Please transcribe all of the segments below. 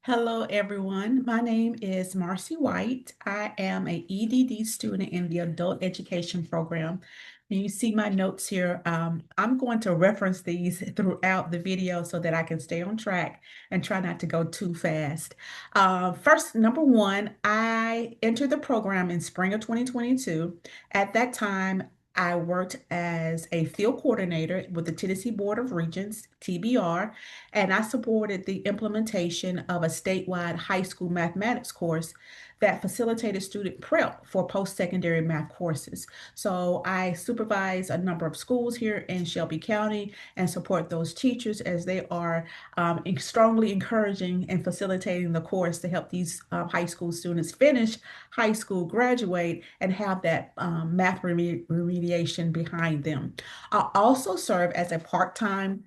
Hello, everyone. My name is Marcy White. I am a EDD student in the adult education program. And you see my notes here. I'm going to reference these throughout the video so that I can stay on track and try not to go too fast. First, number one, I entered the program in spring of 2022. At that time, I worked as a field coordinator with the Tennessee Board of Regents, TBR, and I supported the implementation of a statewide high school mathematics course that facilitated student prep for post-secondary math courses. So I supervise a number of schools here in Shelby County and support those teachers as they are strongly encouraging and facilitating the course to help these high school students finish high school, graduate, and have that math remediation behind them. I also serve as a part-time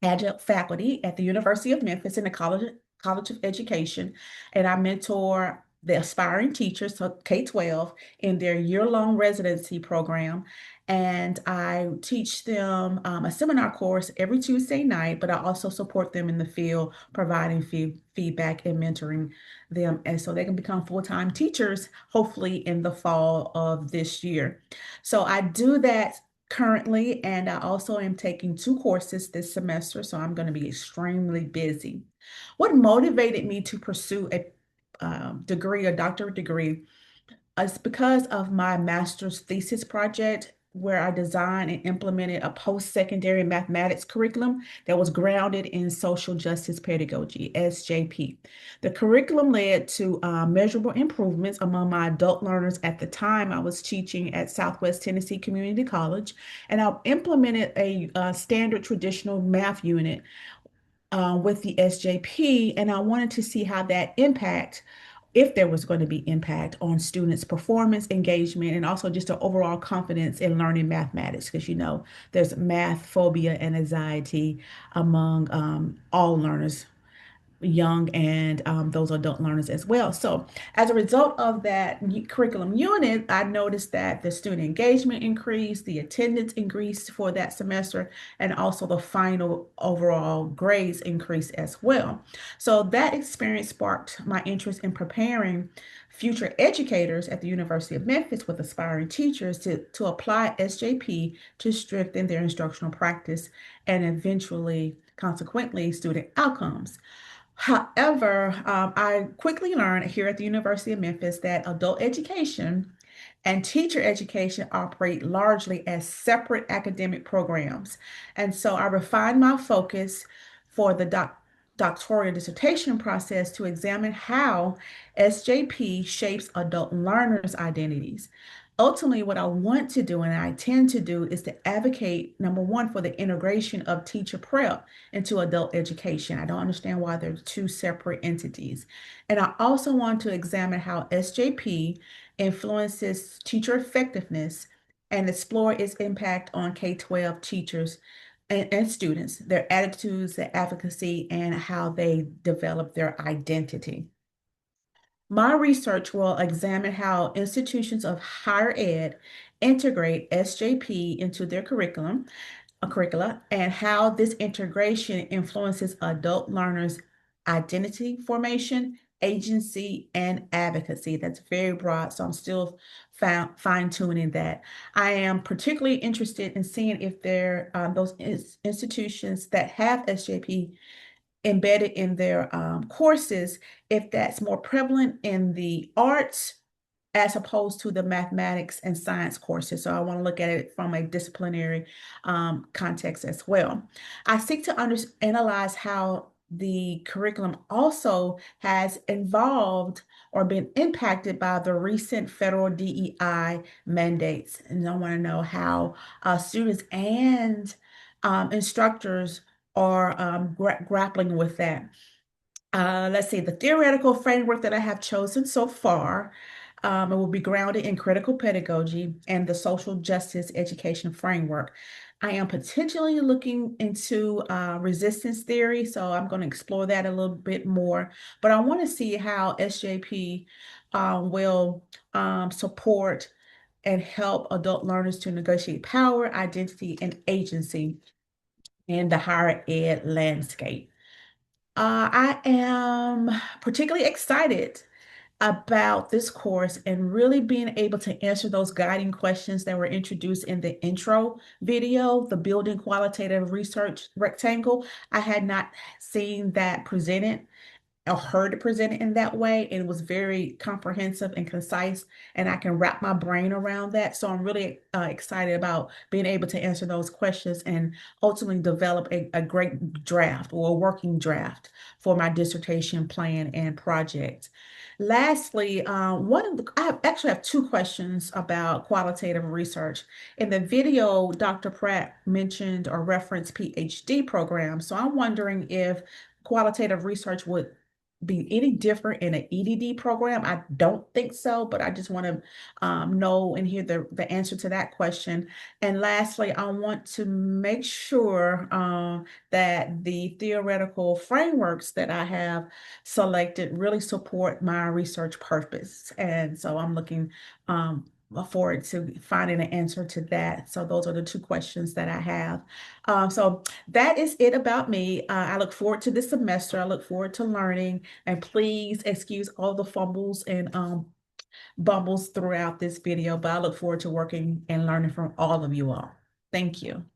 adjunct faculty at the University of Memphis in the College of Education, and I mentor the aspiring teachers, so K-12, in their year-long residency program. And I teach them a seminar course every Tuesday night, but I also support them in the field, providing feedback and mentoring them, and so they can become full-time teachers, hopefully in the fall of this year. So I do that currently, and I also am taking two courses this semester, so I'm going to be extremely busy. What motivated me to pursue a degree, a doctorate degree, is because of my master's thesis project where I designed and implemented a post-secondary mathematics curriculum that was grounded in social justice pedagogy, SJP. The curriculum led to measurable improvements among my adult learners at the time. I was teaching at Southwest Tennessee Community College, and I implemented a standard traditional math unit with the SJP, and I wanted to see how that impact, if there was going to be impact on students' performance, engagement, and also just their overall confidence in learning mathematics, because there's math phobia and anxiety among all learners, young and those adult learners as well. So as a result of that curriculum unit, I noticed that the student engagement increased, the attendance increased for that semester, and also the final overall grades increased as well. So that experience sparked my interest in preparing future educators at the University of Memphis with aspiring teachers to apply SJP to strengthen their instructional practice and eventually, consequently, student outcomes. However, I quickly learned here at the University of Memphis that adult education and teacher education operate largely as separate academic programs. And so I refined my focus for the doctoral dissertation process to examine how SJP shapes adult learners' identities. Ultimately, what I want to do and I intend to do is to advocate, number one, for the integration of teacher prep into adult education. I don't understand why they're two separate entities. And I also want to examine how SJP influences teacher effectiveness and explore its impact on K-12 teachers and students, their attitudes, their advocacy, and how they develop their identity. My research will examine how institutions of higher ed integrate SJP into their curricula, and how this integration influences adult learners' identity formation, agency, and advocacy. That's very broad, so I'm still fine-tuning that. I am particularly interested in seeing if those institutions that have SJP embedded in their courses, if that's more prevalent in the arts as opposed to the mathematics and science courses. So I want to look at it from a disciplinary context as well. I seek to analyze how the curriculum also has involved or been impacted by the recent federal DEI mandates. And I want to know how students and instructors are grappling with that. Let's see, the theoretical framework that I have chosen so far, it will be grounded in critical pedagogy and the social justice education framework. I am potentially looking into resistance theory, so I'm going to explore that a little bit more. But I want to see how SJP will support and help adult learners to negotiate power, identity, and agency in the higher ed landscape. I am particularly excited about this course and really being able to answer those guiding questions that were introduced in the intro video, the building qualitative research rectangle. I had not seen that presented or heard it presented in that way. And it was very comprehensive and concise, and I can wrap my brain around that. So I'm really excited about being able to answer those questions and ultimately develop a great draft or a working draft for my dissertation plan and project. Lastly, actually have two questions about qualitative research. In the video, Dr. Pratt mentioned or referenced PhD programs. So I'm wondering if qualitative research would be any different in an EDD program. I don't think so, but I just want to know and hear the answer to that question. And lastly, I want to make sure that the theoretical frameworks that I have selected really support my research purpose. And so I'm looking forward to finding an answer to that. So those are the two questions that I have. So that is it about me. I look forward to this semester. I look forward to learning. And please excuse all the fumbles and bumbles throughout this video, but I look forward to working and learning from all of you all. Thank you.